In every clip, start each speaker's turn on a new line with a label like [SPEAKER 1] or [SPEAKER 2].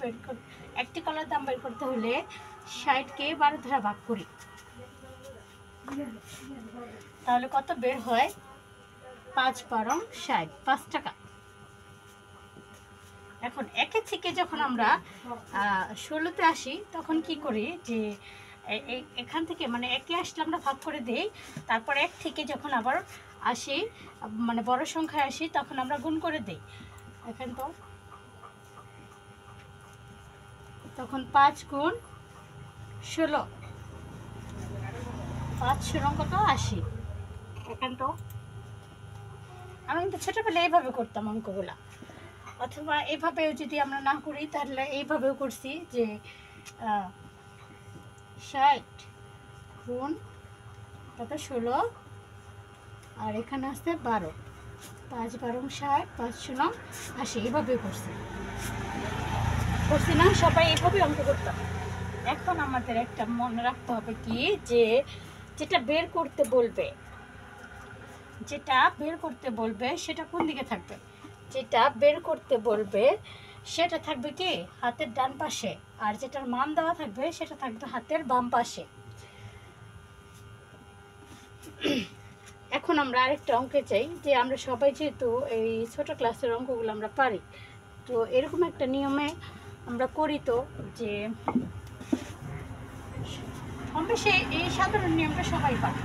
[SPEAKER 1] বের করতে, একটি কলার দাম বের করতে হলে 60কে 12 দ্বারা ভাগ করি, তাহলে কত বের হয়? 5 12 60, 5 টাকা। এখন একে থেকে যখন আমরা 16তে আসি তখন কি করি যে এখান থেকে মানে একে আসলে আমরা ভাগ করে দিই, তারপর এক থেকে যখন আবার আসি মানে বড় সংখ্যায় আসি তখন আমরা গুণ করে দিই। এখন তো তখন 5 গুণ 16, 5 16 কত? 80। এখন তো আমি কিন্তু ছোটোবেলায় এইভাবে করতাম অঙ্কগুলা, অথবা এইভাবেও যদি আমরা না করি তাহলে এইভাবেও করছি যে 60 গুণ কত 16 আর এখানে আসছে 12, 5 12 60, 5 16 80, এইভাবেও করছি না? সবাই এইভাবে অঙ্ক করতাম। এখন আমাদের একটা মনে রাখতে হবে কি, যে যেটা বের করতে বলবে সেটা কোন দিকে থাকবে? যেটা বের করতে বলবে সেটা থাকবে কি হাতের ডান পাশে, আর যেটার মান দেওয়া থাকবে সেটা থাকবে হাতের বাম পাশে। এখন আমরা আরেকটা অঙ্কে চাই, যে আমরা সবাই যেহেতু এই ছোট ক্লাসের অঙ্কগুলো আমরা পারি, তো এরকম একটা নিয়মে আমরা করি, তো যে কম বেশি এই সাধারণ নিয়মটা সবাই পারে।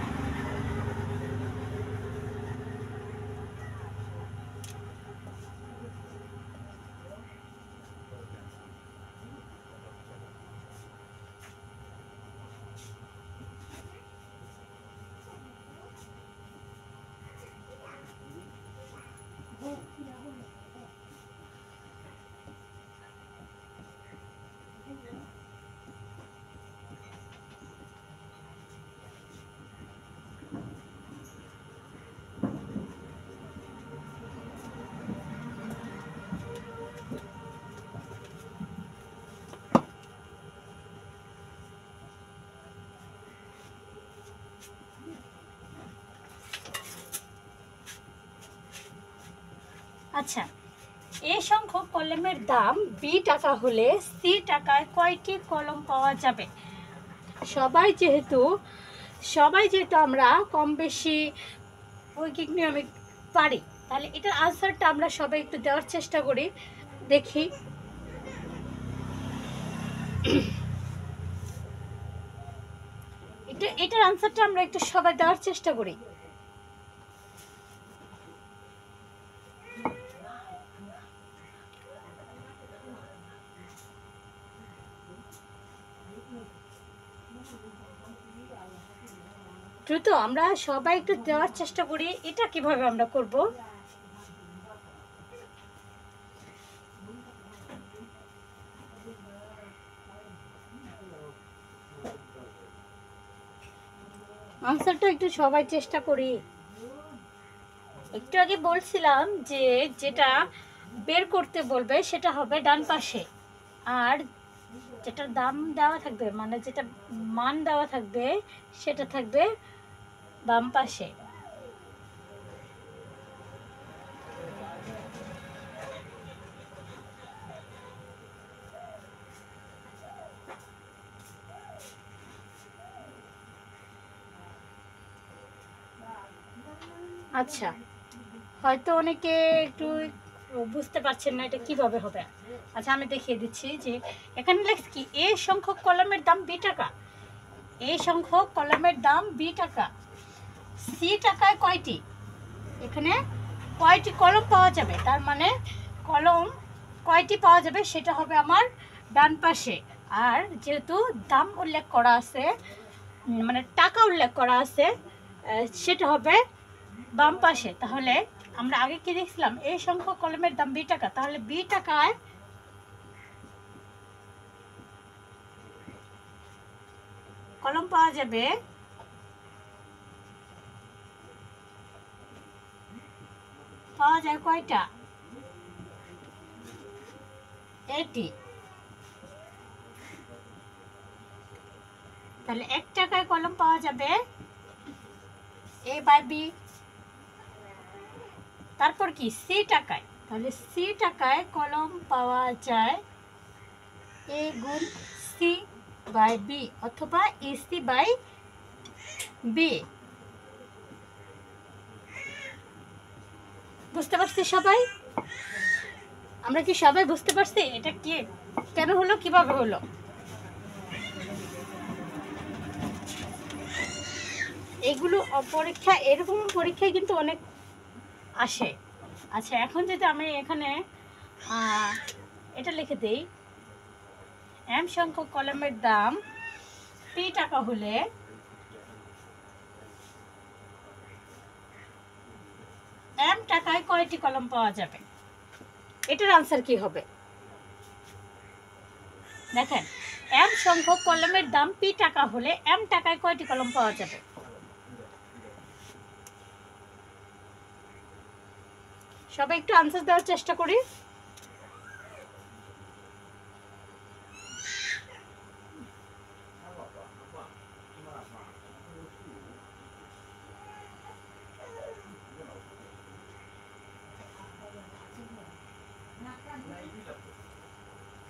[SPEAKER 1] আচ্ছা, এ সংখ্যক কলমের দাম B টাকা হলে C টাকায় কয়টি কলম পাওয়া যাবে? সবাই যেহেতু আমরা কম বেশি ঐকিক নিয়মে পারি, তাহলে এটার আনসারটা আমরা সবাই একটু দেওয়ার চেষ্টা করি, দেখি। এটার আনসারটা আমরা একটু সবাই দেওয়ার চেষ্টা করি। দ্রুত আমরা সবাই একটু দেওয়ার চেষ্টা করি, এটা কিভাবে আমরা করব। আনসারটা একটু সবাই চেষ্টা করি। একটু আগে বলছিলাম যে যেটা বের করতে বলবে সেটা হবে ডান পাশে, আর যেটার দাম দেওয়া থাকবে মানে যেটা মান দেওয়া থাকবে সেটা থাকবে বাম পাশে। আচ্ছা, হয়তো অনেকে একটু বুঝতে পারছেন না এটা কিভাবে হবে। আচ্ছা, আমি দেখিয়ে দিচ্ছি যে এখানে লেখছে কি এ সংখ্যক কলমের দাম B টাকা, এ সংখ্যক কলমের দাম B টাকা, C টাকায় কয়টি, এখানে কয়টি কলম পাওয়া যাবে, তার মানে কলম কয়টি পাওয়া যাবে সেটা হবে আমার ডান পাশে, আর যেহেতু দাম উল্লেখ করা আছে মানে টাকা উল্লেখ করা আছে সেটা হবে বাম পাশে। তাহলে আমরা আগে কি দেখছিলাম, এই সংখ্যক কলমের দাম B টাকা, তাহলে B টাকায় কলম পাওয়া যাবে যায় কয়টা? 80। তাহলে 1 টাকায় কলম পাওয়া যাবে A বাই B। তারপর কি C টাকায়, তাহলে C টাকায় কলম পাওয়া যায় এ গুণ সি বাই বি অথবা এসি বাই বি। বুঝতে পারছি সবাই? আমরা কি সবাই বুঝতে পারছি এটা কি কেন হলো, কিভাবে হলো? এগুলো পরীক্ষা, এরকম পরীক্ষায় কিন্তু অনেক আসে। আচ্ছা, এখন যদি আমি এখানে এটা লিখে দিই, এম সংখ্যক কলমের দাম পি টাকা হলে এম টাকায় কয়টি কলম পাওয়া যাবে? এটার আনসার কি হবে? দেখেন, এম সংখ্যক কলমের দাম পি টাকা হলে এম টাকায় কয়টি কলম পাওয়া যাবে? সবাই একটু আনসার দেওয়ার চেষ্টা করি।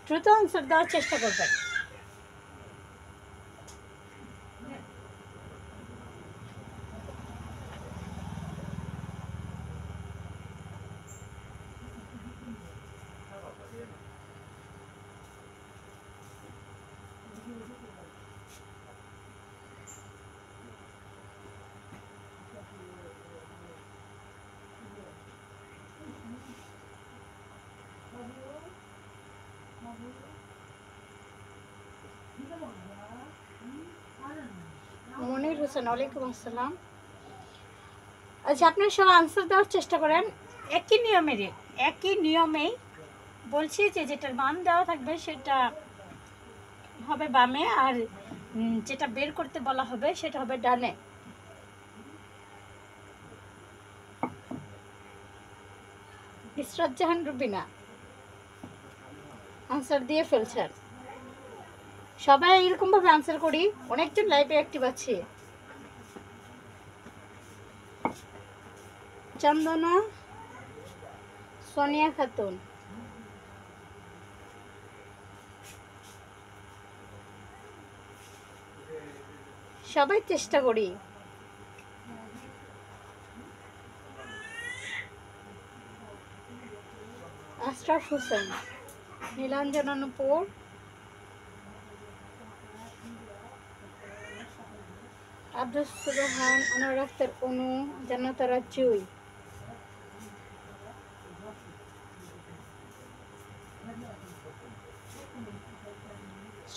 [SPEAKER 1] দ্রুত আনসার দেওয়ার চেষ্টা করবেন। মনির হোসেন, ওয়ালাইকুম আসসালাম। আচ্ছা, আপনারা সব আনসার দেওয়ার চেষ্টা করেন। একই নিয়মেই বলছি যে যেটার মান দেওয়া থাকবে সেটা হবে বামে, আর যেটা বের করতে বলা হবে সেটা হবে ডানে। ইসরাত জাহান রুবিনা আনসার দিয়ে ফেলছেন। সবাই এরকম ভাবে আনসার করি, অনেকজন লাইভে অ্যাক্টিভ আছে। চন্দনা, সোনিয়া খাতুন, সবাই চেষ্টা করি। আশরাফ হোসেন, নীলাঞ্জনা নূপুর, আব্দুল সুবহান, আনোয়ার আক্তার অনু, জান্নাতারা জুই,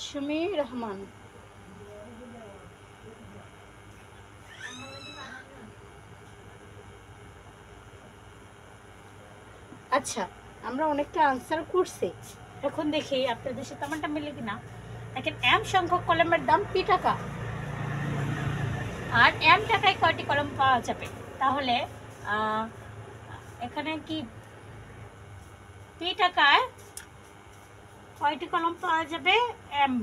[SPEAKER 1] সুমি রহমান। আচ্ছা, আমরা অনেকটা আনসার করছি। এখন দেখি আপনাদের সাথে আমারটা মিলে কিনা। দেখেন, এম সংখ্যক কলমের দাম পি টাকা, আর এম টাকায় কয়টি কলম পাওয়া যাবে? তাহলে এখানে কি পি টাকায় কয়টি কলম পাওয়া যাবে? এম।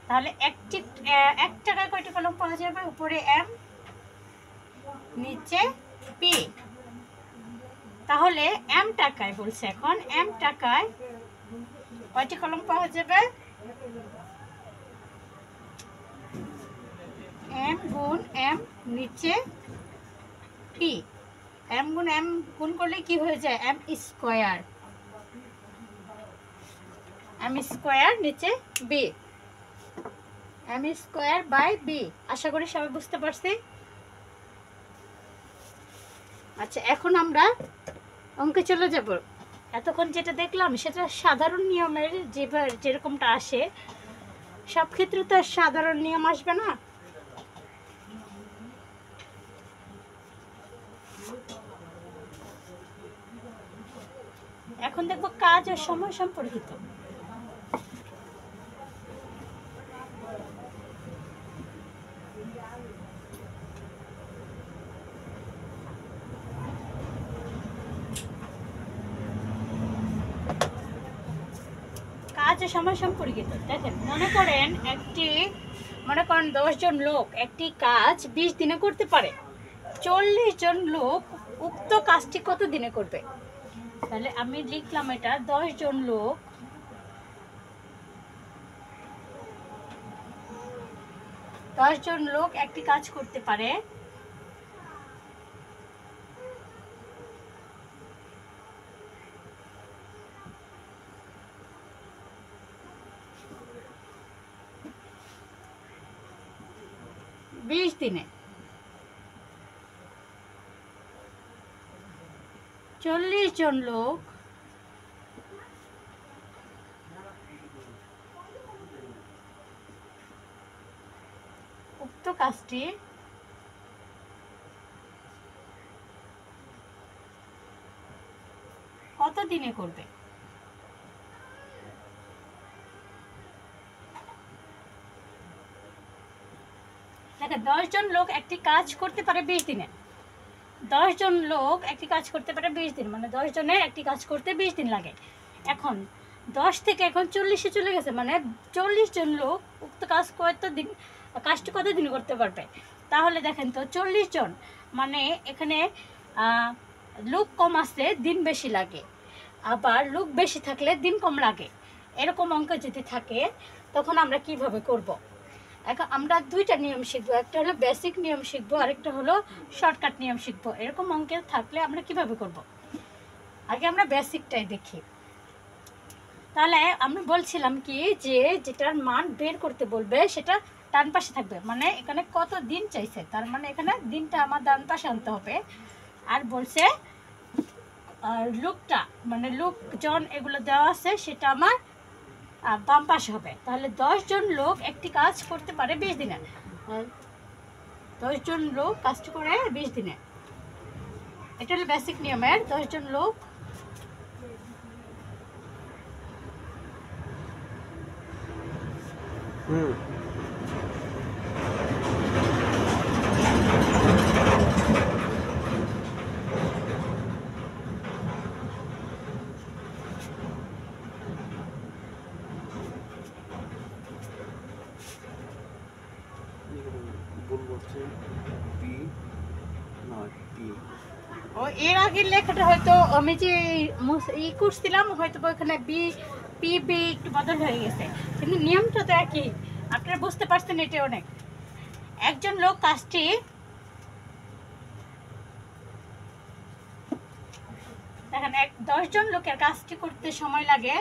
[SPEAKER 1] তাহলে এক টাকায় কয়টি কলম পাওয়া যাবে? উপরে এম, নিচে পি। তাহলে এম টাকায় বলছে, এখন এম টাকায় কয়টি কলম পাওয়া যাবে? এম গুণ এম, নিচে পি। এম গুণ এম গুণ করলে কি হয়ে যায়? M square. এম স্কোয়ার নিচে B, M square by B. আশা করি সবাই বুঝতে পারছি। আচ্ছা, এখন আমরা অঙ্কে চলে যাব। এতক্ষণ যেটা দেখলাম সেটা সাধারণ নিয়মের যেরকমটা আসে, সব ক্ষেত্রে তো সাধারণ নিয়ম আসবে না। এখন দেখবো কাজ ও সময় সম্পর্কিত। কাজ ও সময় সম্পর্কিত। দেখেন, মনে করেন 10 জন লোক একটি কাজ 20 দিনে করতে পারে। 40 জন লোক উক্ত কাজটি কত দিনে করবে? তাহলে আমি লিখলাম এটা 10 জন লোক 10 জন লোক একটি কাজ করতে পারে। বিশ দিনে 40 জন লোক উক্ত কাজটি কত দিনে করবে? দেখো 10 জন লোক একটি কাজ করতে পারে 20 দিনে। 10 জন লোক একটি কাজ করতে পারে 20 দিন, মানে 10 জনের একটি কাজ করতে 20 দিন লাগে। এখন 10 থেকে এখন 40-এ চলে গেছে, মানে 40 জন লোক উক্ত কাজ কাজটি কত দিন করতে পারবে? তাহলে দেখেন তো 40 জন মানে এখানে লোক কম আছে, দিন বেশি লাগে, আবার লোক বেশি থাকলে দিন কম লাগে। এরকম অঙ্ক যদি থাকে তখন আমরা কিভাবে করব? এখন আমরা দুইটা নিয়ম শিখবো, একটা হলো বেসিক নিয়ম শিখবো, আরেকটা হলো শর্টকাট নিয়ম শিখবো। এরকম অঙ্কে থাকলে আমরা কিভাবে করব? আগে আমরা বেসিকটাই দেখি। তাহলে আমরা বলছিলাম কি যে যেটার মান বের করতে বলবে সেটা ডান পাশে থাকবে, মানে এখানে কত দিন চাইছে, তার মানে এখানে দিনটা আমার ডান পাশে আনতে হবে। আর বলছে লোকটা মানে লোকজন এগুলো দেওয়া আছে সেটা আমার বাম পাশে হবে। তাহলে 10 জন লোক একটি কাজ করতে পারে 20 দিনে। 10 জন লোক কাজটি করে 20 দিনে, এটা হলো বেসিক নিয়মের 10 জন লোক ও এর আগের লেখাটা হয়তো আমি যে করছিলাম হয়তো ওইখানে পি একটু বদল হয়ে গেছে, কিন্তু নিয়মটা তো একই। আপনারা বুঝতে পারছেন এটা অনেক। একজন লোক কাজটি দেখেন 10 জন লোকের কাজটি করতে সময় লাগে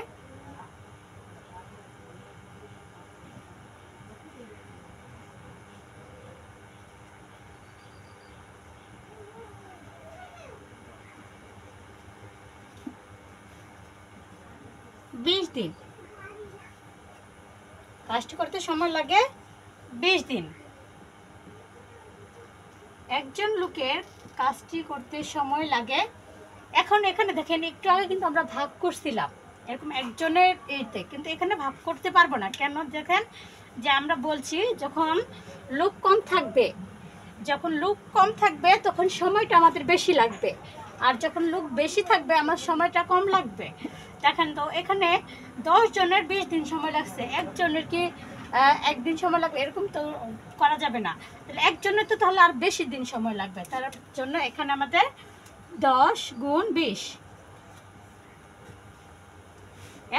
[SPEAKER 1] 20 দিন। কাজটি করতে সময় লাগে 20 দিন। একজন লোকের কাজটি করতে সময় লাগে, এখন এখানে দেখেন একটু আগে কিন্তু আমরা ভাগ করছিলাম এরকম একজনের এইতে, কিন্তু এখানে ভাগ করতে পারবো না। কেন? দেখেন যে আমরা বলছি যখন লোক কম থাকবে তখন সময়টা আমাদের বেশি লাগবে, আর যখন লোক বেশি থাকবে আমার সময়টা কম লাগবে। দেখেন তো এখানে 10 জনের 20 দিন সময় লাগছে, একজনের কি একদিন সময় লাগবে? এরকম তো করা যাবে না। তাহলে একজনের তো তাহলে আর বেশি দিন সময় লাগবে, তার জন্য এখানে আমাদের 10 গুণ 20।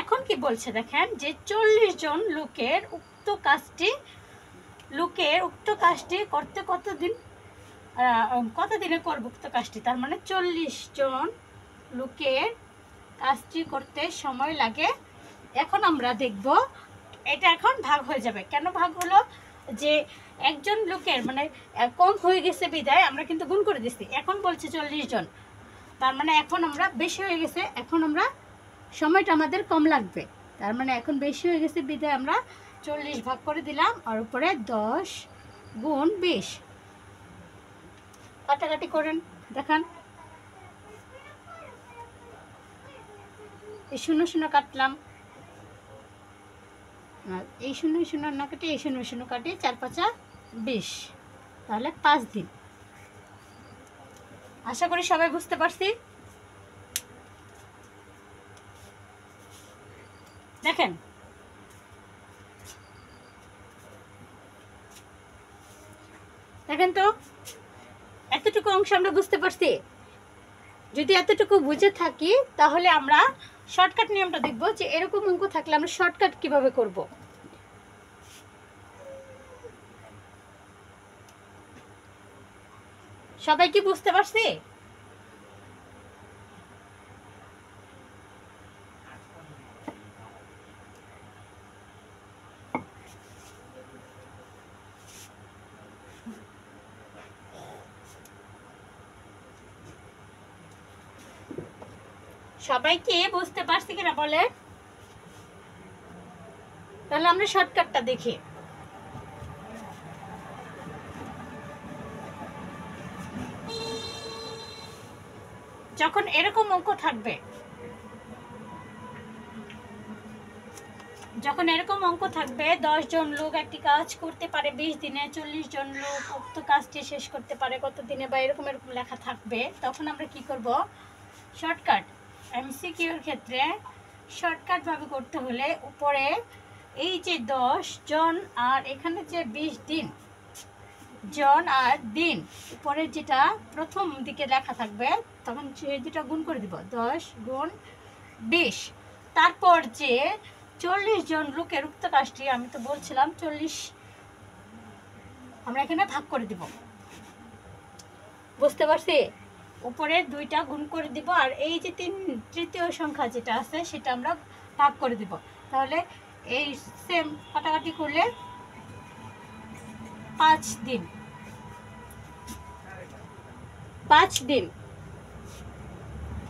[SPEAKER 1] এখন কি বলছে দেখেন যে 40 জন লোকের উক্ত কাজটি করতে কত দিনে করব উক্ত কাজটি, তার মানে 40 জন লোকের কাজটি করতে সময় লাগে। এখন আমরা দেখব এটা এখন ভাগ হয়ে যাবে। কেন ভাগ হলো? যে একজন লোকের মানে কম হয়ে গেছে বিদায় আমরা কিন্তু গুণ করে দিচ্ছি। এখন বলছে 40 জন, তার মানে এখন আমরা বেশি হয়ে গেছে, এখন আমরা সময়টা আমাদের কম লাগবে, তার মানে এখন বেশি হয়ে গেছে বিদায় আমরা 40 ভাগ করে দিলাম, আর উপরে 10 গুণ 20। কাটাকাটি করেন দেখান, এই 0 0 কাটলাম, আর এই 0 0 না কাটে এই 0 0 কাটে, 4 5 20, তাহলে 5 দিন। আশা করি সবাই বুঝতে পারছি। দেখেন তো এতটুকু অংশ আমরা বুঝতে পারছি। যদি এতটুকু বুঝে থাকি তাহলে আমরা শর্টকাট নিয়মটা দেখব যে এরকম অঙ্ক থাকলে আমরা শর্টকাট কিভাবে করব। সবাই কি বুঝতে পারছি? সবাই কি বুঝতে পারছি কিনা বলে? তাহলে আমরা শর্টকাটটা দেখি। যখন এরকম অঙ্ক থাকবে, যখন এরকম অঙ্ক থাকবে 10 জন লোক একটি কাজ করতে পারে 20 দিনে, 40 জন লোক উক্ত কাজটি শেষ করতে পারে কত দিনে, বা এরকম এরকম লেখা থাকবে, তখন আমরা কি করব? শর্টকাট। এমসিকিউর ক্ষেত্রে শর্টকাট ভাবে করতে হলে উপরে এই যে 10 জন আর এখানে যে 20 দিন, জন আর দিন, উপরে যেটা প্রথম দিকে লেখা থাকবে তখন সেই দুটা গুণ করে দিব, 10 গুণ 20। তারপর যে 40 জন লোকের উক্ত কাজটি, আমি তো বলছিলাম 40, আমরা এখানে ভাগ করে দিব। বুঝতে পারছি? উপরে দুইটা গুণ করে দিব আর এই যে তৃতীয় সংখ্যা যেটা আছে সেটা আমরা ভাগ করে দিব। তাহলে এই সেম কাটাকাটি করলে 5 দিন, 5 দিন।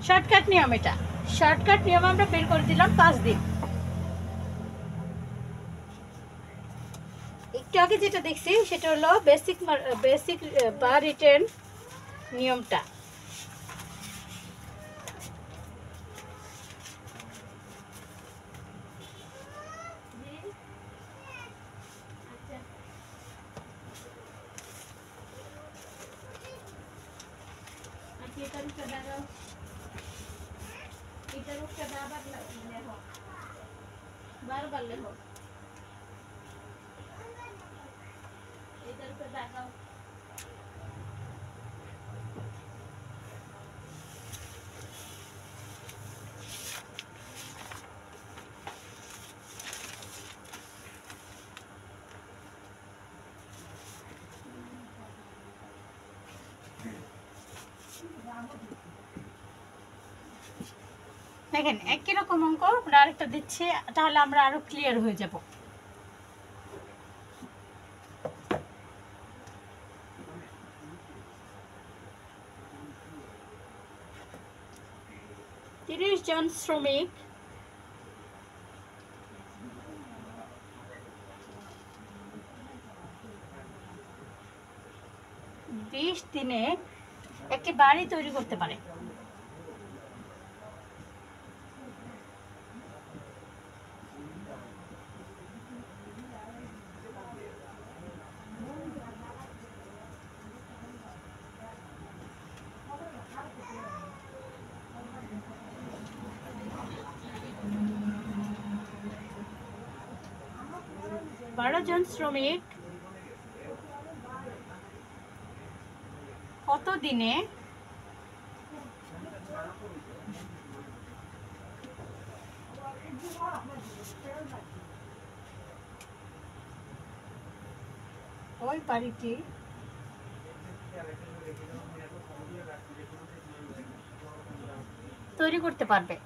[SPEAKER 1] শর্টকাট নিয়ম এটা, শর্টকাট নিয়ম আমরা বের করে দিলাম 5 দিন। একটু আগে যেটা দেখছি সেটা হলো বেসিক বা রিটেন নিয়মটা। দেখেন একই রকম অঙ্ক আমরা আরেকটা দিচ্ছি, তাহলে আমরা আরো ক্লিয়ার হয়ে যাব। তিরিশ জন শ্রমিক 20 দিনে একটি বাড়ি তৈরি করতে পারে। বারো জন শ্রমিক কত দিনে ওই বাড়িটি তৈরি করতে পারবে?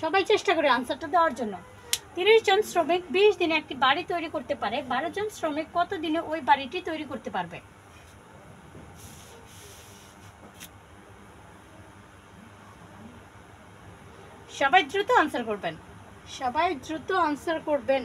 [SPEAKER 1] সবাই চেষ্টা করে আনসারটা দেওয়ার জন্য। 30 জন শ্রমিক 20 দিনে একটি বাড়ি তৈরি করতে পারে, 12 জন শ্রমিক কত দিনে ওই বাড়িটি তৈরি করতে পারবে? সবাই দ্রুত আনসার করবেন, সবাই দ্রুত আনসার করবেন।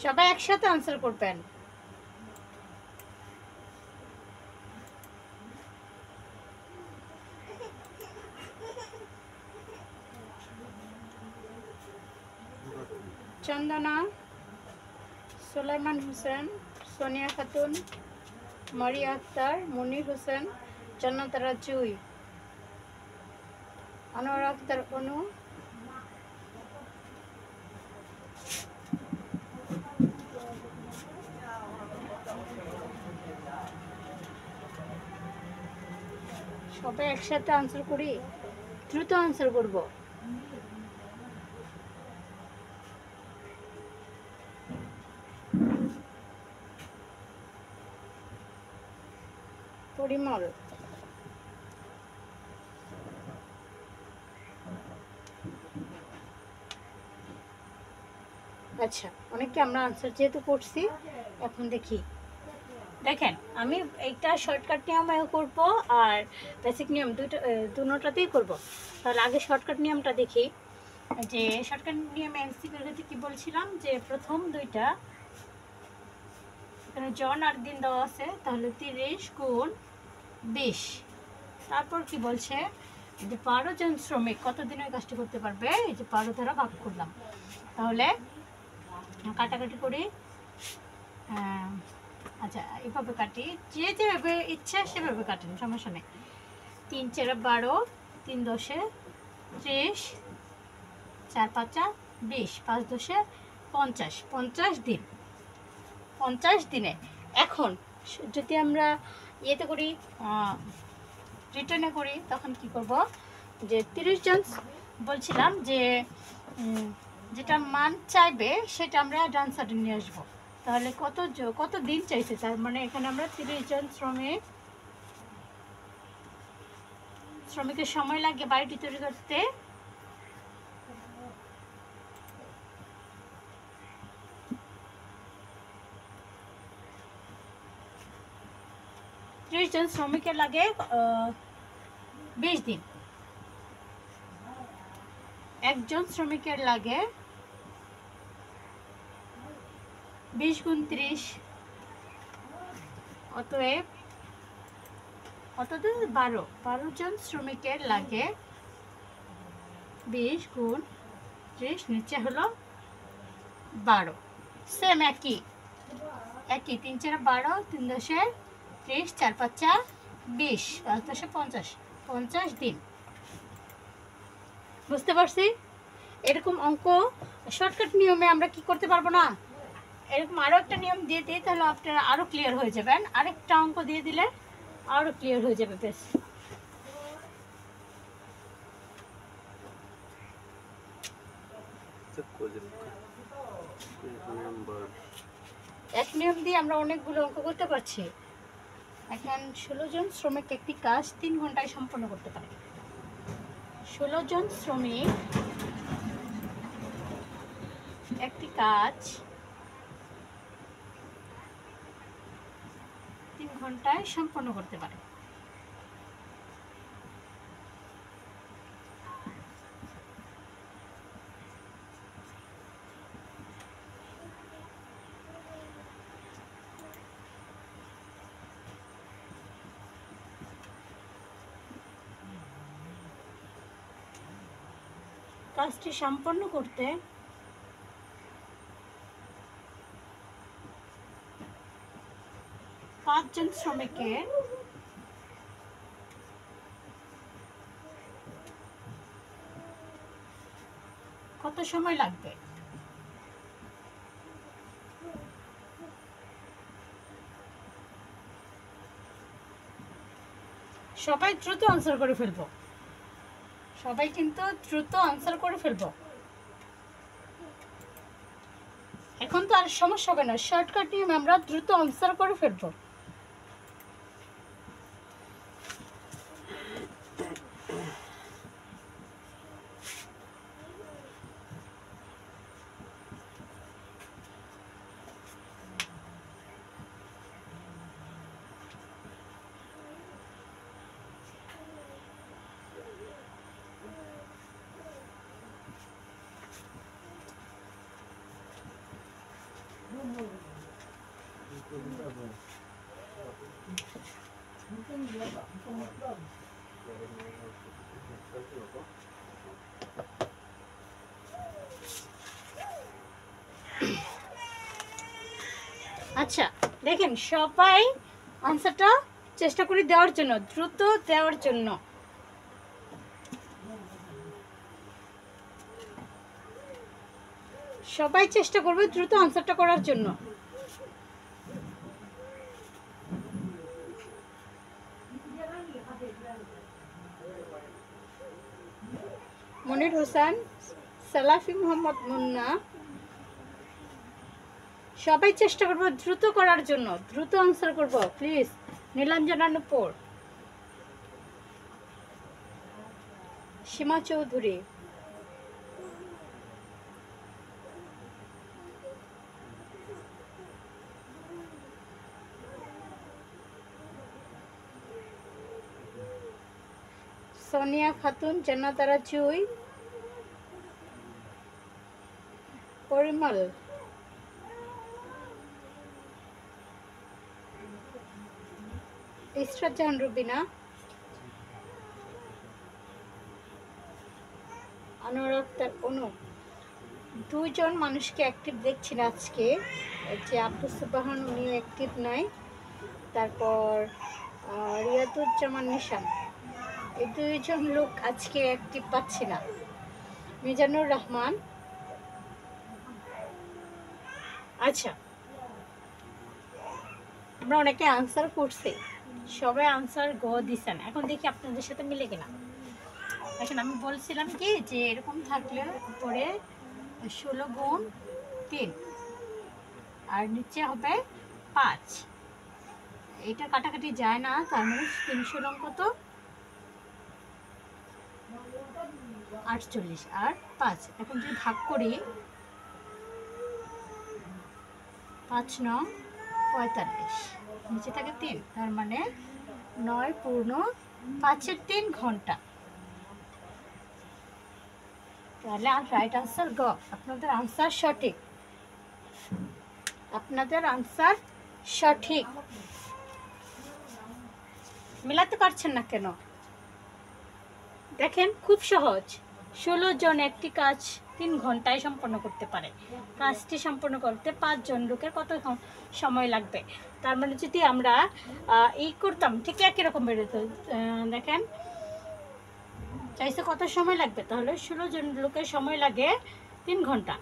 [SPEAKER 1] সবাই একসাথে আনসার করবেন। চন্দনা, সুলাইমান হোসেন, সোনিয়া খাতুন, মারিয়া আক্তার, মনির হোসেন, জান্নাতারা জুই, আনোয়ার আক্তার অনু, সবাই একসাথে আনসার করি, দ্রুত আনসার করব। পরিমল, আচ্ছা অনেককে আমরা আনসার যেহেতু করছি, এখন দেখি। দেখেন আমি এইটা শর্টকাট নিয়মে করব আর বেসিক নিয়ম দুটোতেই করব। তাহলে আগে শর্টকাট নিয়মটা দেখি। যে শর্টকাট নিয়মে এমসিকিউতে কি বলছিলাম, যে প্রথম দুইটা এখানে জন আর দিন দেওয়া আছে, তাহলে 30 গুণ 20। তারপর কি বলছে, যে 12 জন শ্রমিক কত দিনের কাজটি করতে পারবে, এই যে 12 দ্বারা ভাগ করলাম। তাহলে কাটাকাটি করি, আচ্ছা এইভাবে কাটি, যে যেভাবে ইচ্ছা সেভাবে কাটেন, সমস্যা নেই। 3 4 12, 3 10 30, 4 5 20, 5 10 50, 50 দিন। 50 দিনে এখন যদি আমরা ইয়েতে করি, রিটার্নে করি, তখন কি করব, যে 30 জন বলছিলাম যে যেটা মান চাইবে সেটা আমরা ডান সাইডে নিয়ে আসবো। তাহলে কত দিন চাইছে, তার মানে এখানে আমরা 30 জন শ্রমিকের সময় লাগে বাড়িটি তৈরি করতে 30 জন শ্রমিকের লাগে 20 দিন। একজন শ্রমিকের লাগে 20 গুণ 30, অতএব 12 জন শ্রমিকের লাগে 20 গুণ 30, নিচে হলো 12। সেম একই 3 4 12, 3 10 30, 4 5 20, 5 10 50, 50 দিন। বুঝতে পারছি? এরকম অঙ্ক শর্টকাট নিয়মে আমরা কি করতে পারবো না, এরকম আরও একটা নিয়ম দিয়ে দিই, তাহলে আপনারা আরও ক্লিয়ার হয়ে যাবেন। আরেকটা অঙ্ক দিয়ে দিলে আরও ক্লিয়ার হয়ে যাবে। বেশ, এক নিয়ম দিয়ে আমরা অনেকগুলো অঙ্ক করতে পারছি। এখন 16 জন শ্রমিক একটি কাজ 3 ঘন্টায় সম্পন্ন করতে পারে। 16 জন শ্রমিক একটি কাজ 3 ঘন্টায় সম্পন্ন করতে পারে। কাজটি সম্পন্ন করতে 5 জন শ্রমিকের কত সময় লাগবে? সবাই দ্রুত আনসার করে ফেলবো, সবাই কিন্তু দ্রুত আনসার করে ফেলবো। এখন তো আর সমস্যা হবে না, শর্টকাট নিয়ে আমরা দ্রুত আনসার করে ফেলবো। আচ্ছা দেখেন, সবাই আনসারটা চেষ্টা করি দেওয়ার জন্য, দ্রুত দেওয়ার জন্য। সবাই চেষ্টা করবে দ্রুত আনসারটা করার জন্য। মনির হোসেন, সালাফি মোহাম্মদ মুন্না, সবাই চেষ্টা করবো দ্রুত করার জন্য, দ্রুত আনসার করবো প্লিজ। নীলাঞ্জনা নুপুর, সীমা চৌধুরী, সোনিয়া খাতুন, জান্নাতারা চুই, পরিমল, ইসরাত জাহান রুবিনা, আনোয়ার আক্তার অনু। দুইজন মানুষকে অ্যাক্টিভ দেখছি না আজকে, যে আব্দুল সুবাহান উনিও অ্যাক্টিভ নাই, তারপর রিয়াদুজ্জামান নিশান, এই দুইজন লোক আজকে অ্যাক্টিভ পাচ্ছি না। মিজানুর রহমান। আচ্ছা, আমরা অনেকে আনসার করছি, সবাই আনসার গ দিচ্ছেন, এখন দেখি আপনাদের সাথে মিলে কিনা। এখন আমি বলছিলাম কি যে এরকম থাকলে উপরে 16 গুণ 3 আর নিচে হবে 5, এটা কাটাকাটি যায় না, তার মানে 300 রং কত 48 আর 5। এখন যদি ভাগ করি 5 9 45, নিচে থাকে 3, তার মানে 9 পূর্ণ 5-এর 3 ঘন্টা। তাহলে রাইট আনসার গ। আপনাদের আনসার সঠিক, আপনাদের আনসার সঠিক। মেলাতে পারছেন না কেন? দেখেন খুব সহজ, 16 জন একটি কাজ 3 ঘন্টায় সম্পন্ন করতে পারে। কাজটি সম্পন্ন করতে 5 জন লোকের কত সময় লাগবে? তার মানে যদি আমরা এই করতাম ঠিক একই রকম বেরোতো। দেখেন চাইছে কত সময় লাগবে, তাহলে 16 জন লোকের সময় লাগে 3 ঘন্টা।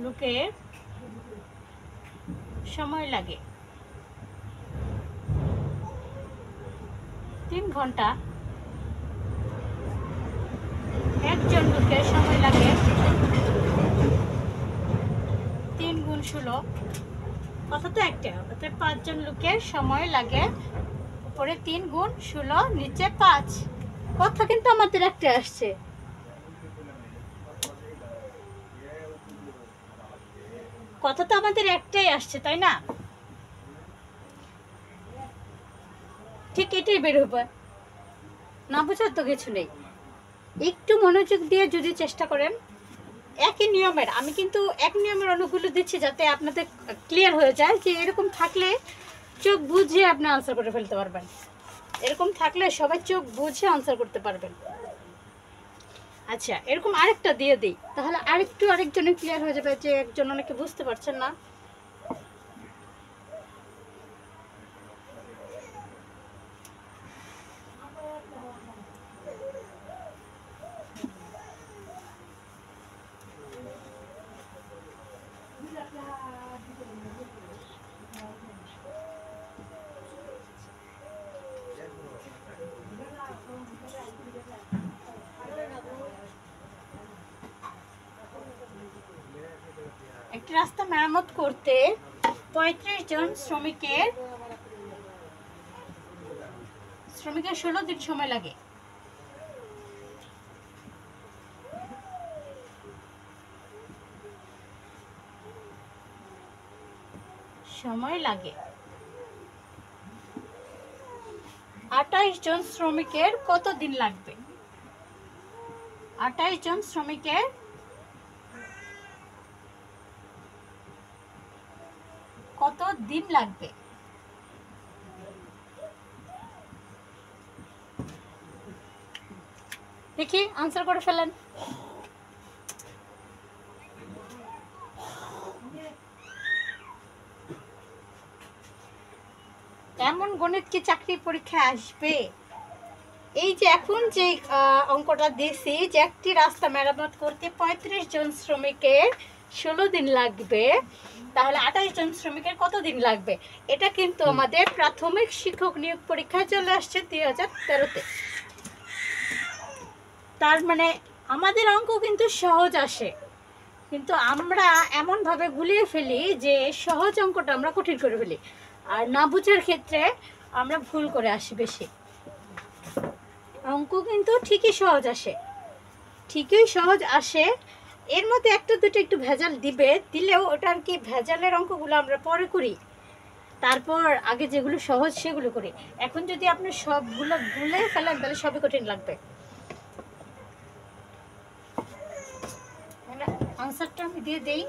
[SPEAKER 1] লোকের সময় লাগে 3 ঘন্টা, একজন লোকের সময় লাগে 3 গুণ 16, কথা তো একটা, অর্থাৎ 5 জন লোকের সময় লাগে উপরে 3 গুণ 16 নিচে 5। কথা কিন্তু আমাদের একটা আসছে, কথা তো আমাদের একটাই আসছে, তাই না? ঠিক এটাই বের হবে, না বোঝার তো কিছু নেই। একটু মনোযোগ দিয়ে যদি চেষ্টা করেন, একই নিয়মের, আমি কিন্তু এক নিয়মের অনুগুলো দিচ্ছি যাতে আপনাদের ক্লিয়ার হয়ে যায় যে এরকম থাকলে চোখ বুঝে আপনি আনসার করে ফেলতে পারবেন। এরকম থাকলে সবাই চোখ বুঝে আনসার করতে পারবেন। আচ্ছা, এরকম আরেকটা দিয়ে দিই, তাহলে আরেকজনের ক্লিয়ার হয়ে যাবে যে একজন অনেকে বুঝতে পারছেন না। একটি রাস্তা মেরামত করতে 35 জন শ্রমিকের 16 দিন সময় লাগে। সময় লাগে 28 জন শ্রমিকের কত দিন লাগবে? 28 জন শ্রমিকের কত দিন লাগবে? দেখি আনসার করে ফেলেন। এমন গণিত কি চাকরি পরীক্ষায় আসবে? এই যে এখন যে অঙ্কটা দিয়েছি যে একটি রাস্তা মেরামত করতে 35 জন শ্রমিকের 16 দিন লাগবে, তাহলে 28 জন শ্রমিকের কত দিন লাগবে? এটা কিন্তু আমাদের প্রাথমিক শিক্ষক নিয়োগ পরীক্ষায় চলে আসছে 2013-তে। তার মানে আমাদের অঙ্ক কিন্তু সহজ আসে, কিন্তু আমরা এমনভাবে গুলিয়ে ফেলি যে সহজ অঙ্কটা আমরা কঠিন করে ফেলি, আর না বুঝার ক্ষেত্রে আমরা ভুল করে আসি বেশি। অঙ্ক কিন্তু ঠিকই সহজ আসে, এর মধ্যে একটা দুটো একটু ভেজাল দিলেও ওটা আর কি, ভেজালের অঙ্কগুলো আমরা পরে করি, তারপর আগে যেগুলো সহজ সেগুলো করি। এখন যদি আপনি সবগুলো গুলে ফেলেন তাহলে সবই কঠিন লাগবে। আনসারটা আমি দিয়ে দেই।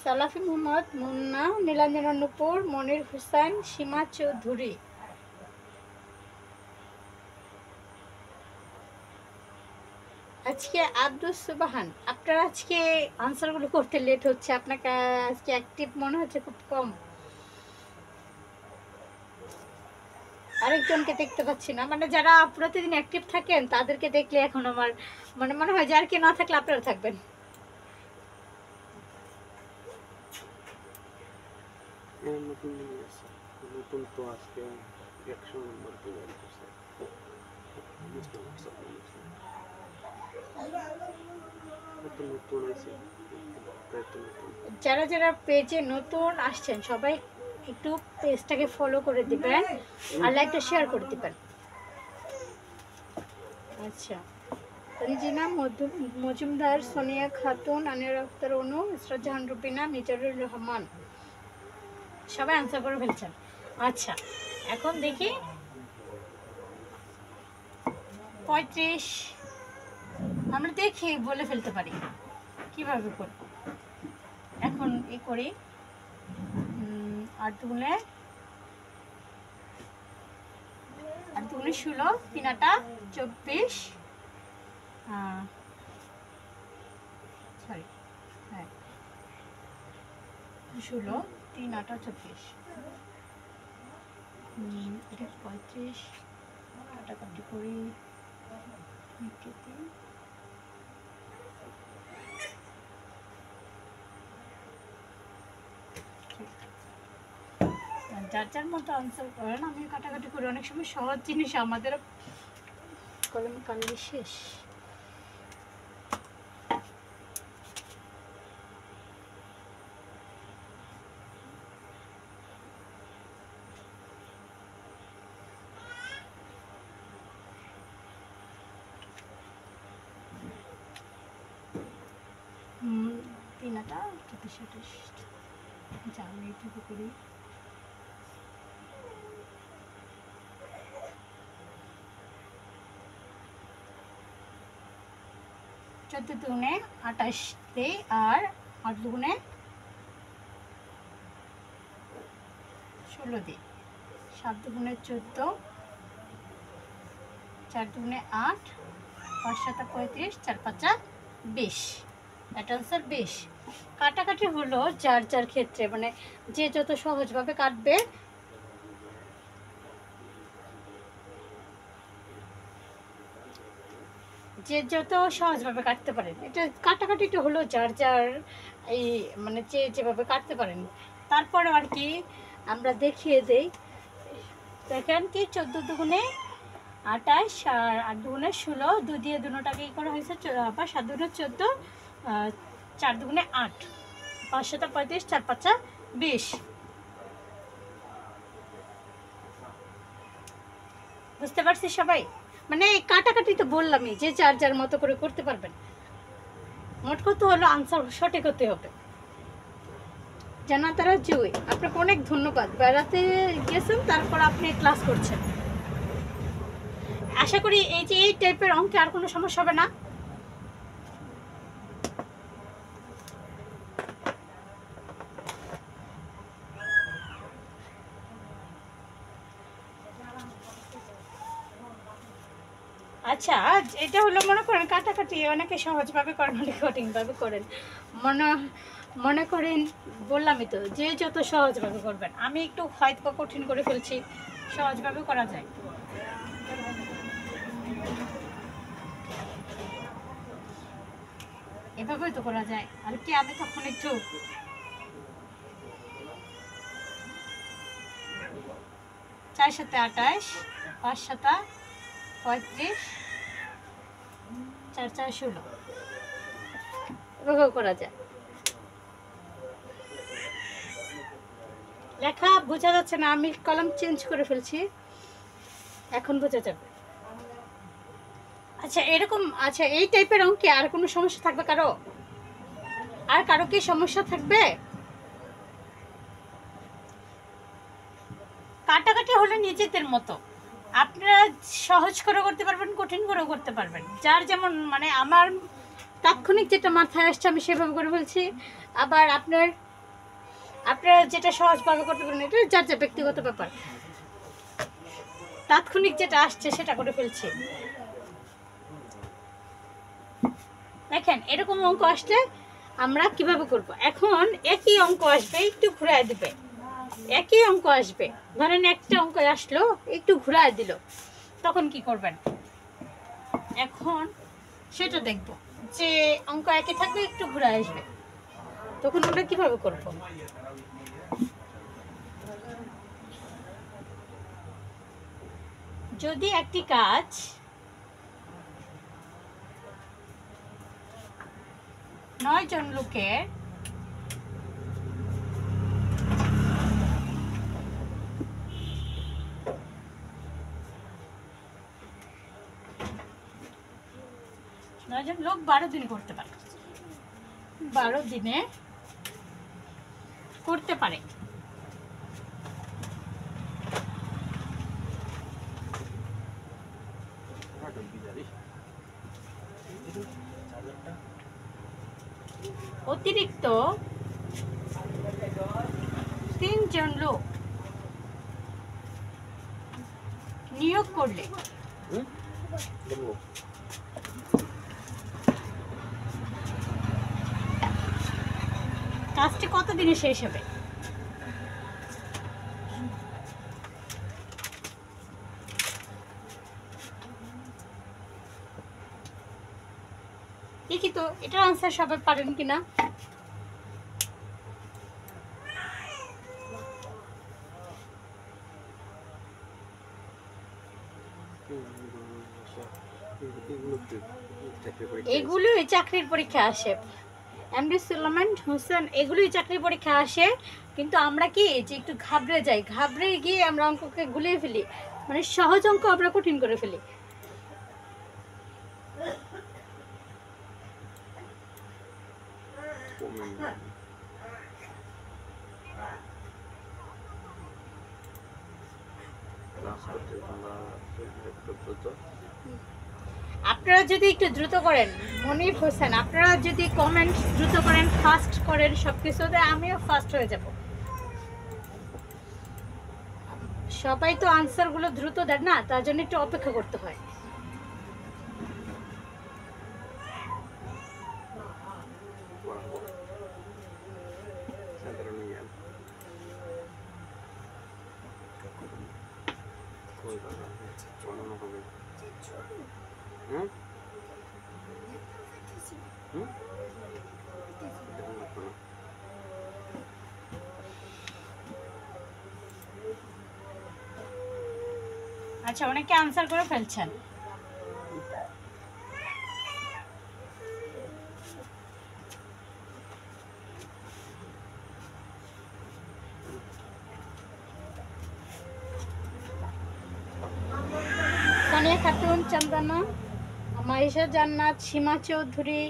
[SPEAKER 1] সালাফি মোহাম্মদ, মুন্না, নীলাঞ্জনা নূপুর, মনির হুসাইন, সীমা চৌধুরী। আজকে আব্দুল সুবাহান, আপনার আজকে আনসারগুলো করতে লেট হচ্ছে, আপনাকে আজকে অ্যাক্টিভ মনে হচ্ছে খুব কম। আরেকজনকে দেখতে পাচ্ছি না, মানে যারা প্রতিদিন অ্যাক্টিভ থাকেন তাদেরকে দেখলে এখন আমার মনে হয় যে আর কি না থাকলে আপনারা থাকবেন।
[SPEAKER 2] নতুন তো আজকে 100 নম্বর পেয়ে গেছে।
[SPEAKER 1] যারা যারা পেজে নতুন আসছেন সবাই একটু পেজটাকে ফলো করে দিবেন আর লাইকটা শেয়ার করে দিবেন। আচ্ছা, তঞ্জিনা মজুমদার, সোনিয়া খাতুন, আনিয়ার আক্তার অনু, ইসরাত জাহান রুবিনা, মিজানুর রহমান, সবাই আনসার করে ফেলছেন। আচ্ছা, এখন দেখি 35 আমরা দেখি বলে ফেলতে পারি কিভাবে করব। এখন এই করি 8 দুগুণে 16, 3 আটা 24, সরি হ্যাঁ 16, 3 আটা 24, এটা 35 কাটাকাটি করি, যার যার মতো আনসার করেন, আমি কাটাকাটি করি। অনেক সময় সহজ জিনিস আমাদের কলমে কালি শেষ। তিনাটা 24, 28 জানি এইটুকু করি। চোদ্দ দুগুণে 28 দিই, আর 8 দুগুণে 16 দিই, 7 দুগুণে 14, 4 দুগুণে 8, 5 7 35, 4 5 20। এটা আনসার 20। কাটাকাটি হলো যার যার ক্ষেত্রে, মানে যে যত সহজভাবে কাটবে, যে যত সহজভাবে কাটতে পারেন। এটা কাটাকাটিটা হলো যার যার এই মানে যে যেভাবে কাটতে পারেন। তারপরে আর কি আমরা দেখিয়ে দেই। দেখেন কি 14 দুগুণে 28 আর 8 দুগুণে 16, 2 দিয়ে দুটোটাকে ই করা হয়েছে, আবার 7 দুগুণে 14, 4 দুগুণে 8, 5 7 35, 4 5 20। বুঝতে পারছি সবাই? মানে এই কাটাকাটি তো বললামই, যে যার যার মতো করে করতে পারবেন। মোট কথা হলো আনসার সঠিক হতে হবে। জান্নাতারা জুই, আপনাকে অনেক ধন্যবাদ। বেড়াতে গেছেন, তারপর আপনি ক্লাস করছেন। আশা করি এই যে এই টাইপের অঙ্কে আর কোনো সমস্যা হবে না। আচ্ছা, এটা হলো মনে করেন কাটাকাটি অনেকে সহজভাবে করেন, অনেকে কঠিনভাবে করেন। মনে মনে করেন, বললামই তো, যে যত সহজভাবে করবেন। আমি একটু হয়তো কঠিন করে ফেলছি, সহজভাবে করা যায়। এভাবেই তো করা যায়। আর কি আমি তখন একটু 4 সাথে 28, 5 সাথে 35, 4 4 16, এভাবেও করা যায়। লেখা বোঝা যাচ্ছে না, আমি কলম চেঞ্জ করে ফেলছি, এখন বোঝা যাবে। আচ্ছা এরকম, আচ্ছা এই টাইপের অঙ্কে আর কোনো সমস্যা থাকবে কারো? আর কারো কি সমস্যা থাকবে? কাটাকাটি হলো নিজেদের মতো, আপনারা সহজ করে করতে পারবেন, কঠিন করেও করতে পারবেন, যার যেমন মানে। আমার তাৎক্ষণিক যেটা মাথায় আসছে আমি সেভাবে করে ফেলছি, আবার আপনারা যেটা সহজভাবে করতে পারেন, এটা যার যার ব্যক্তিগত ব্যাপার। তাৎক্ষণিক যেটা আসছে সেটা করে ফেলছি। দেখেন এরকম অঙ্ক আসলে আমরা কিভাবে করব। এখন একই অঙ্ক আসবে, একটু ঘুরায় দিবে। একই অঙ্ক আসবে, ধরেন একটা অঙ্ক আসলো, একটু ঘুরায় দিল, তখন কি করবেন? এখন সেটা দেখব যে অঙ্ক একই থাকবে, একটু ঘুরায় আসবে, তখন আমরা কিভাবে করব। যদি একটি কাজ 9 জন লোকের লোক 12 দিনে করতে পারে, 12 দিনে করতে পারে, অতিরিক্ত 3 জন লোক নিয়োগ করলে কাজটি কত দিনে শেষ হবে? দেখি তো এটার আনসার সবাই পারেন কিনা। এগুলোই চাকরির পরীক্ষা আসে, এমডি সুলেমান হোসেন, এগুলোই চাকরির পরীক্ষা আসে। কিন্তু আমরা কি যে একটু ঘাবড়ে যাই, ঘাবড়ে গিয়ে আমরা অঙ্ককে গুলিয়ে ফেলি, মানে সহজ অঙ্ক আমরা কঠিন করে ফেলি। আপনারা যদি একটু দ্রুত করেন, মনির হোসেন, আপনারা যদি কমেন্ট দ্রুত করেন, ফাস্ট করেন, সবকিছুতে আমিও ফাস্ট হয়ে যাব। সবাই তো আনসারগুলো দ্রুত দেন না, তার জন্য একটু অপেক্ষা করতে হয়। আচ্ছা অনেকে আনসার করে ফেলছেন। সানিয়া খাতুন, চন্দনা, মাইশা জান্নাত, সীমা চৌধুরী,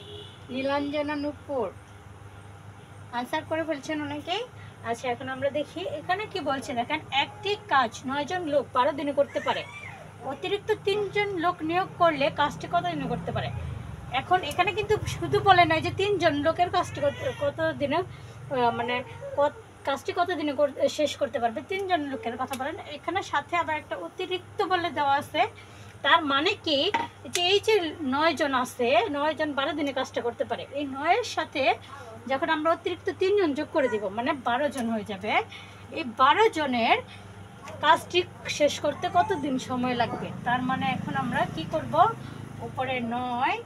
[SPEAKER 1] নীলাঞ্জনা নূপুর আনসার করে ফেলছেন অনেকেই। আচ্ছা, এখন আমরা দেখি এখানে কি বলছে। দেখেন, একটি কাজ 9 জন লোক 12 দিনে করতে পারে। অতিরিক্ত 3 জন লোক নিয়োগ করলে কাজটি কত দিনে করতে পারে? এখন এখানে কিন্তু শুধু বলে নাই যে 3 জন লোকের কাজটি কত দিনে মানে কাজটি কত দিনে শেষ করতে পারবে। 3 জন লোকের কথা বলেন, এখানে সাথে আবার একটা অতিরিক্ত বলে দেওয়া আছে। তার মানে কি, যে এই যে 9 জন আছে, 9 জন 12 দিনে কাজটা করতে পারে। এই 9-এর সাথে যখন আমরা অতিরিক্ত 3 জন যোগ করে দিব, মানে 12 জন হয়ে যাবে। এই 12 জনের কাজটি শেষ করতে কত দিন সময় লাগবে? তার মানে এখন আমরা কি করব, উপরে 9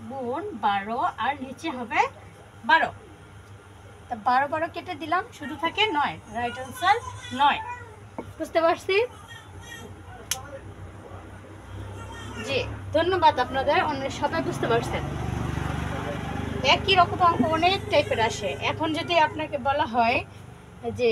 [SPEAKER 1] গুণ 12 আর নিচে হবে 12। তা 12 কেটে দিলাম, শুধু থাকে 9। Right answer 9। বুঝতে পারছি? জি, ধন্যবাদ আপনাদের। অনেক সবাই বুঝতে পারছেন। একই রকম অঙ্ক অনেক টাইপের আসে। এখন যদি আপনাকে বলা হয় যে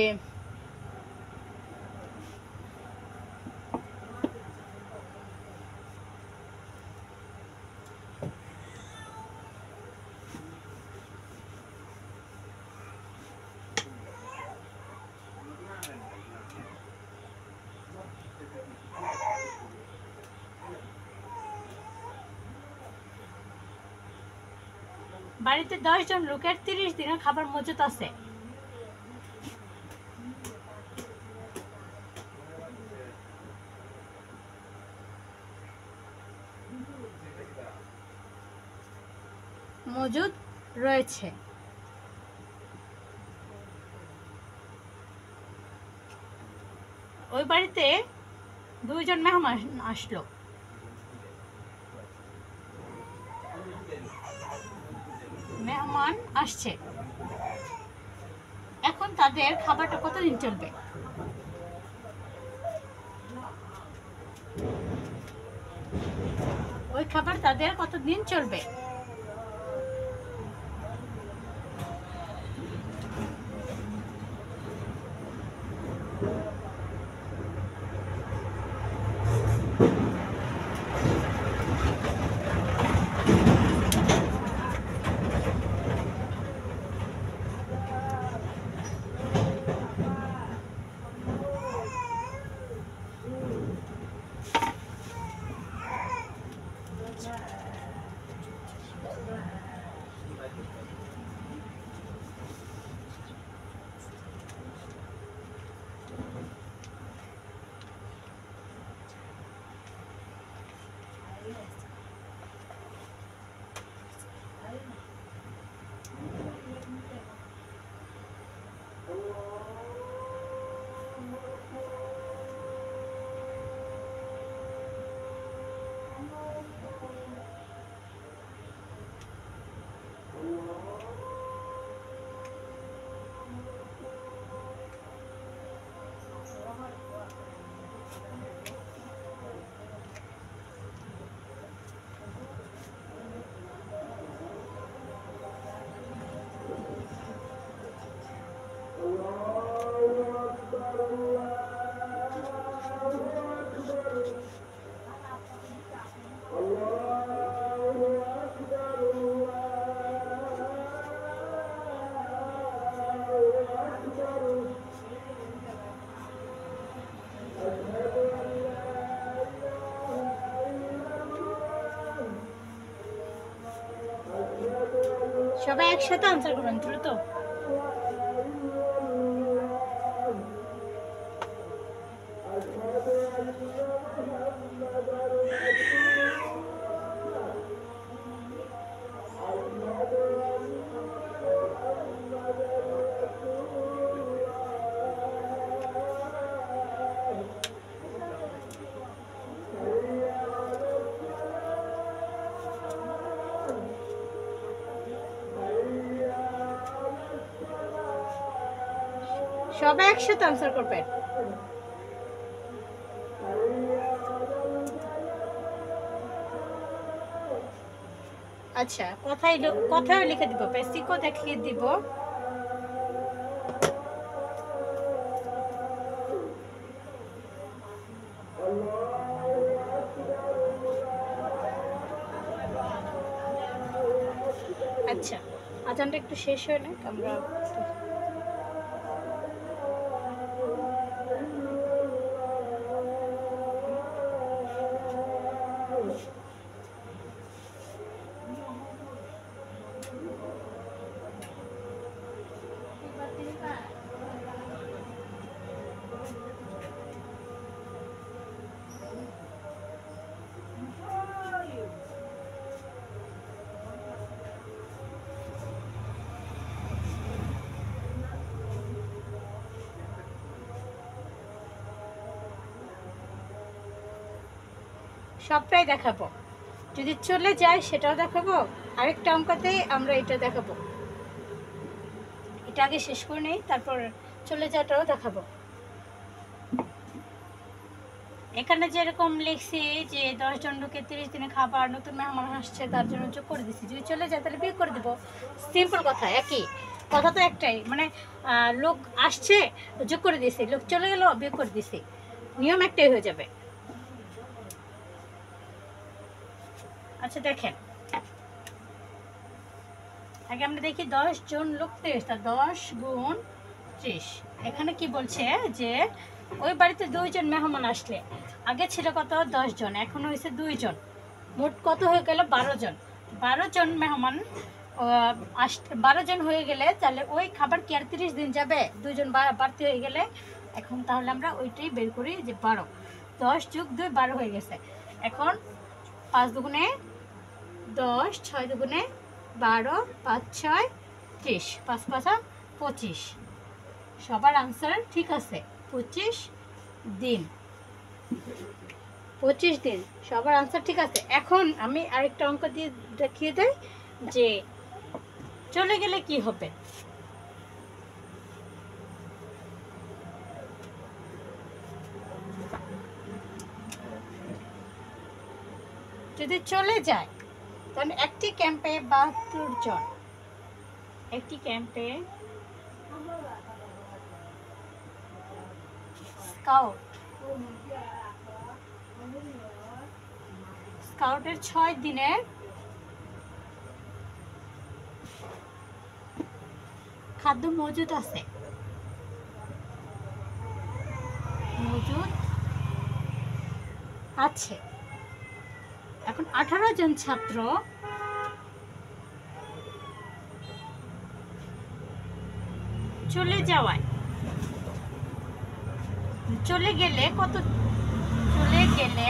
[SPEAKER 1] বাড়িতে 10 জন লোকের 30 দিনের খাবার মজুত আছে। মজুদ রয়েছে। ওই বাড়িতে 2 জন মেহমান আসলো। মেহমান আসছে, এখন তাদের খাবারটা কতদিন চলবে? ওই খাবার তাদের কতদিন চলবে? সবাই একসাথে আনসার করবেন, দ্রুত। সবাই একসাথে আনসার করবেন। আচ্ছা, কথাই লিখে দিব, বেসিকও দেখিয়ে দিব। আচ্ছা, আজানটা একটু শেষ হয় না, আমরা সবটাই দেখাবো। যদি চলে যায় সেটাও দেখাবো, আরেকটা অঙ্কতে আমরা এটা দেখাবো। এটা আগে শেষ করে নেই, তারপর চলে যাওয়াটাও দেখাবো। এখানে যেরকম লিখছি যে 10 জন লোকে 30 দিনে খাবার, নতুন মেহমান আসছে তার জন্য যোগ করে দিচ্ছি। যদি চলে যায় তাহলে বিয়োগ করে দেবো। সিম্পল কথা, একই কথা তো একটাই, মানে লোক আসছে যোগ করে দিয়েছি, লোক চলে গেল বিয়োগ করে দিয়েছি, নিয়ম একটাই হয়ে যাবে। আচ্ছা দেখেন, আগে আমরা দেখি 10 জন লোক 30, তা 10 গুণ 30। এখানে কি বলছে যে ওই বাড়িতে 2 জন মেহমান আসলে, আগে ছিল কত 10 জন, এখন হয়েছে 2 জন, মোট কত হয়ে গেল 12 জন। 12 জন মেহমান 12 জন হয়ে গেলে তাহলে ওই খাবার কি আর 30 দিন যাবে? 2 জন বাড়তি হয়ে গেলে এখন তাহলে আমরা ওইটাই বের করি যে 12, 10 যোগ 2 12 হয়ে গেছে। এখন 5 দুগুণে 10, 6 দুগুণে 12, 5 6 30, 5 5 25। সবার আনসার ঠিক আছে, 25 দিন। 25 দিন সবার আনসার ঠিক আছে। এখন আমি আরেকটা অঙ্ক দিয়ে দেখিয়ে দেই যে চলে গেলে কি হবে। যদি চলে যায় তাহলে একটি ক্যাম্পে 72 জন, একটি ক্যাম্পে স্কাউটের 6 দিনের খাদ্য মজুদ আছে, মজুদ আছে। এখন 18 জন ছাত্র চলে যাওয়ায়, চলে গেলে কত, চলে গেলে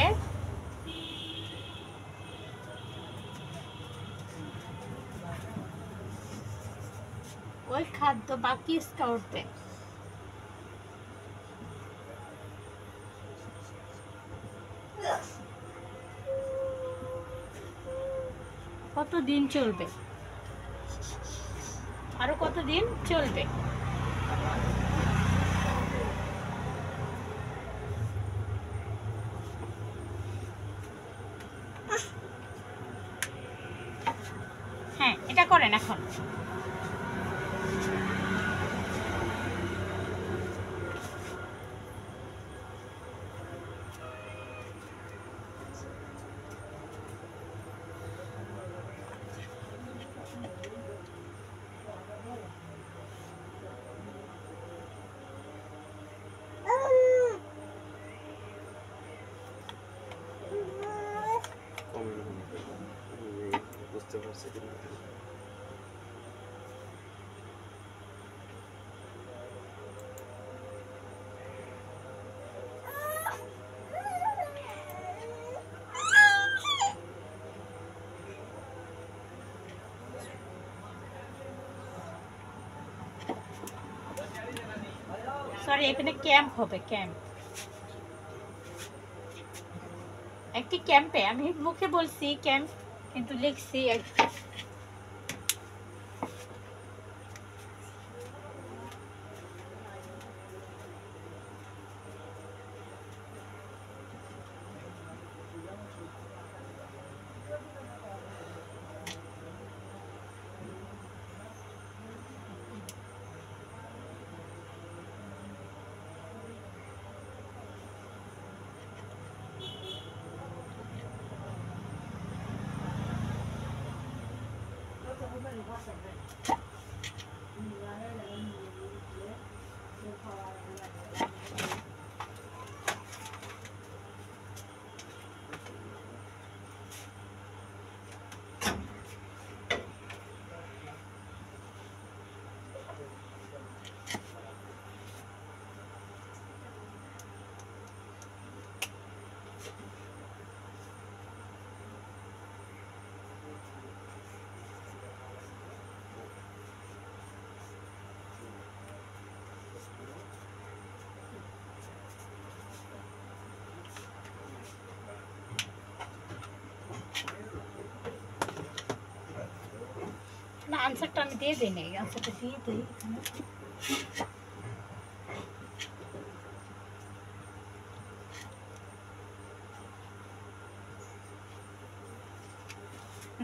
[SPEAKER 1] ওই খাদ্য বাকি স্কাউটদের কত দিন চলবে, আরো কত দিন চলবে। হ্যাঁ, এটা করেন এখন।
[SPEAKER 2] বুঝতে পারছি কিনা।
[SPEAKER 1] সরি, এখানে ক্যাম্প হবে, ক্যাম্প। একটি ক্যাম্পে, আমি মুখে বলছি ক্যাম্প কিন্তু লিখছি আনসারটা আমি দিয়ে দিই নাই, আনসারটা দিয়ে দিই এখানে।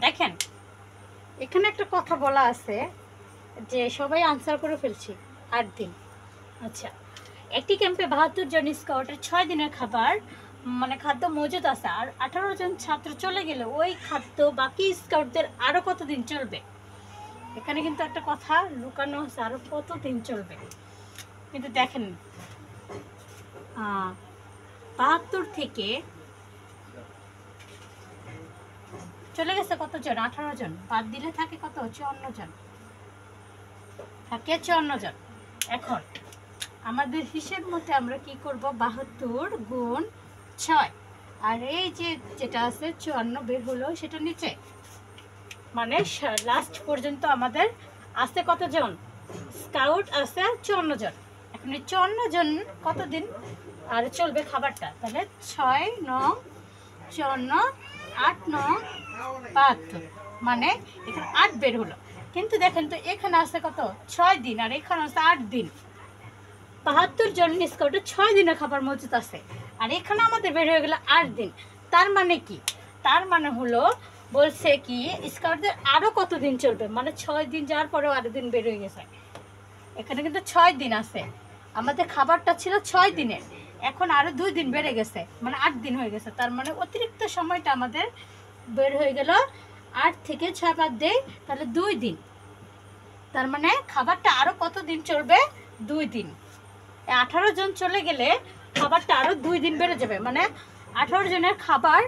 [SPEAKER 1] দেখেন এখানে একটা কথা বলা আছে যে সবাই আনসার করে ফেলছি 8 দিন। আচ্ছা, একটি ক্যাম্পে 72 জন স্কাউটের 6 দিনের খাবার মানে খাদ্য মজুদ আছে, আর 18 জন ছাত্র চলে গেলে ওই খাদ্য বাকি স্কাউটদের আরো কতদিন চলবে? এখানে কিন্তু একটা কথা লুকানো আছে, আরো কতদিন চলবে। কিন্তু দেখেন 72 থেকে চলে গেছে কতজন? 18 জন, বাদ দিলে থাকে কত? 54 জন, থাকে 54 জন। এখন আমাদের হিসেব মতে আমরা কি করব? 72 গুণ 6, আর এই যে যেটা আছে 54 বের হলো সেটা নিচে, মানে লাস্ট পর্যন্ত আমাদের আছে কতজন? স্কাউট আছে 54 জন। এখন এই 54 জন কতদিন আর চলবে খাবারটা? তাহলে 6 9 54 8 9 72, মানে এখানে 8 বের হলো। কিন্তু দেখেন তো এখানে আছে কত? 6 দিন, আর এখানে আছে 8 দিন। 72 জন স্কাউটে 6 দিনের খাবার মজুদ আছে, আর এখানে আমাদের বের হয়ে গেল 8 দিন। তার মানে কি? তার মানে হলো বলছে কি স্কাউটদের আরো কতদিন চলবে, মানে 6 দিন যাওয়ার পরেও আরো দিন বের হয়ে গেছে। এখানে কিন্তু 6 দিন আছে, আমাদের খাবারটা ছিল 6 দিনের, এখন আরো 2 দিন বেড়ে গেছে, মানে 8 দিন হয়ে গেছে। তার মানে অতিরিক্ত সময়টা আমাদের বের হয়ে গেল 8 থেকে 6 বাদ দেই, তাহলে 2 দিন। তার মানে খাবারটা আরো কত দিন চলবে? 2 দিন। 18 জন চলে গেলে খাবারটা আরো 2 দিন বেড়ে যাবে, মানে 18 জনের খাবার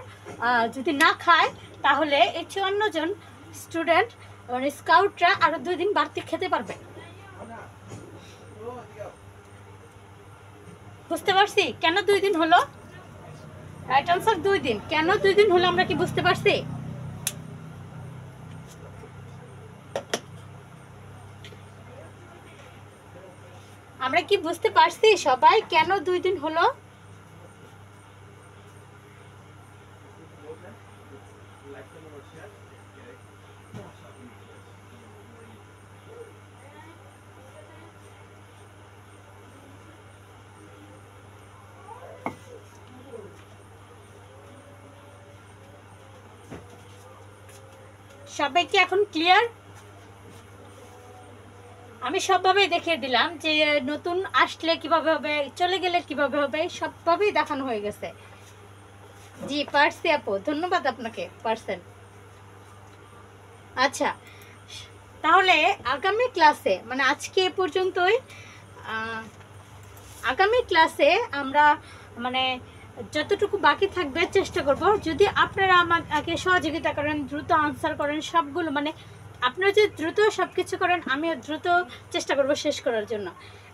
[SPEAKER 1] যদি না খায় তাহলে এই 54 জন স্টুডেন্ট মানে স্কাউটরা আরো 2 দিন বাড়তি খেতে পারবে। বুঝতে পারছি কেন 2 দিন হলো? রাইট আনসার 2 দিন। কেন 2 দিন হলো আমরা কি বুঝতে পারছি? আমরা কি বুঝতে পারছি সবাই কেন 2 দিন হলো? সবাই কি এখন ক্লিয়ার? আমি সবভাবেই দেখিয়ে দিলাম যে নতুন আসলে কিভাবে হবে, চলে গেলে কিভাবে হবে, সবভাবেই দেখানো হয়ে গেছে। জি পারছি আপু, ধন্যবাদ আপনাকে পারছেন। আচ্ছা, তাহলে আগামী ক্লাসে মানে আজকে এ পর্যন্তই। আগামী ক্লাসে আমরা মানে যতটুকু বাকি থাকবে চেষ্টা করব, যদি আপনারা আমাকে সহযোগিতা করেন, দ্রুত আনসার করেন সবগুলো, মানে আপনারা যদি দ্রুত সব কিছু করেন আমিও দ্রুত চেষ্টা করব শেষ করার জন্য।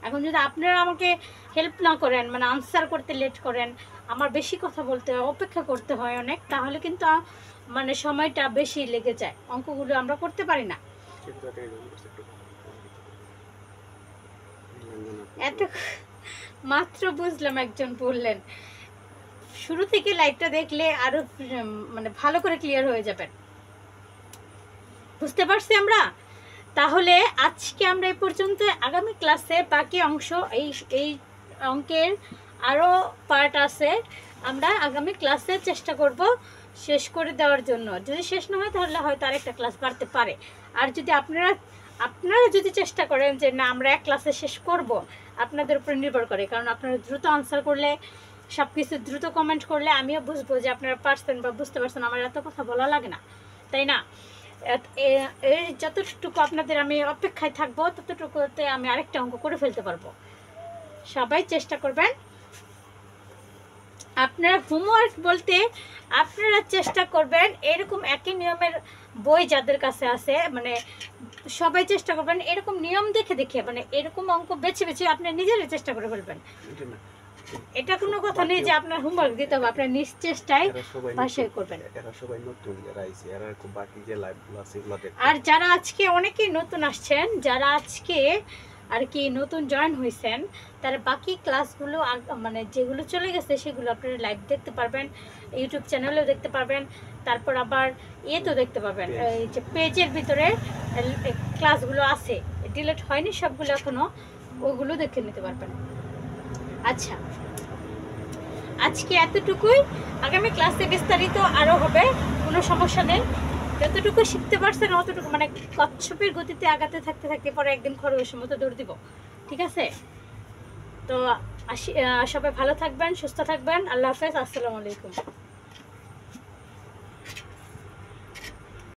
[SPEAKER 1] এখন যদি আপনারা আমাকে হেল্প না করেন, মানে আনসার করতে লেট করেন, আমার বেশি কথা বলতে হয়, অপেক্ষা করতে হয় অনেক, তাহলে কিন্তু মানে সময়টা বেশি লেগে যায়, অঙ্কগুলো আমরা করতে পারি না। এত মাত্র বুঝলাম একজন বললেন, শুরু থেকে লাইভটা দেখলে আরো মানে ভালো করে ক্লিয়ার হয়ে যাবেন। বুঝতে পারছি আমরা? তাহলে আজকে আমরা এই পর্যন্ত। আগামী ক্লাসে বাকি অংশ এই অঙ্কের আরো পার্ট আছে, আমরা আগামী ক্লাসে চেষ্টা করব শেষ করে দেওয়ার জন্য। যদি শেষ না হয় তাহলে হয়তো আরেকটা ক্লাস বাড়তে পারে। আর যদি আপনারা যদি চেষ্টা করেন যে না আমরা এক ক্লাসে শেষ করব, আপনাদের উপর নির্ভর করে, কারণ আপনারা দ্রুত আনসার করলে, সব কিছু দ্রুত কমেন্ট করলে আমিও বুঝবো যে আপনারা পারছেন বা বুঝতে পারছেন। আমার এত কথা বলা লাগে না, তাই না? এর যতটুকু আপনাদের আমি অপেক্ষায় থাকবো ততটুকুতে আমি আরেকটা অঙ্ক করে ফেলতে পারবো। সবাই চেষ্টা করবেন। আপনারা হোমওয়ার্ক বলতে আপনারা চেষ্টা করবেন এরকম একই নিয়মের বই যাদের কাছে আছে, মানে সবাই চেষ্টা করবেন এরকম নিয়ম দেখে দেখে, মানে এরকম অঙ্ক বেছে বেছে আপনি নিজেরাই চেষ্টা করে ফেলবেন। এটা কোনো কথা নেই যে আপনার হোমওয়ার্ক দিতে হবে, আপনার নিজ চেষ্টায় ভাষায় করবেন। আর যারা আজকে অনেকেই নতুন আসছেন, যারা আজকে আর কি নতুন জয়েন হয়েছেন, তারা বাকি ক্লাসগুলো মানে যেগুলো চলে গেছে সেগুলো আপনারা লাইভ দেখতে পারবেন, ইউটিউব চ্যানেলেও দেখতে পারবেন, তারপর আবার তো দেখতে পাবেন এই যে পেজের ভিতরে ক্লাসগুলো আছে, ডিলিট হয়নি সবগুলো এখনো, ওগুলো দেখে নিতে পারবেন। আচ্ছা, আজকে এতটুকুই, আগামী ক্লাসে বিস্তারিত আরও হবে, কোনো সমস্যা নেই। যতটুকু শিখতে পারছেন অতটুকু, মানে কচ্ছপের গতিতে আগাতে থাকতে থাকতে পরে একদিন খরগোশের মতো দৌড় দিব, ঠিক আছে? তো সবাই ভালো থাকবেন, সুস্থ থাকবেন। আল্লাহ হাফেজ, আসসালামু আলাইকুম।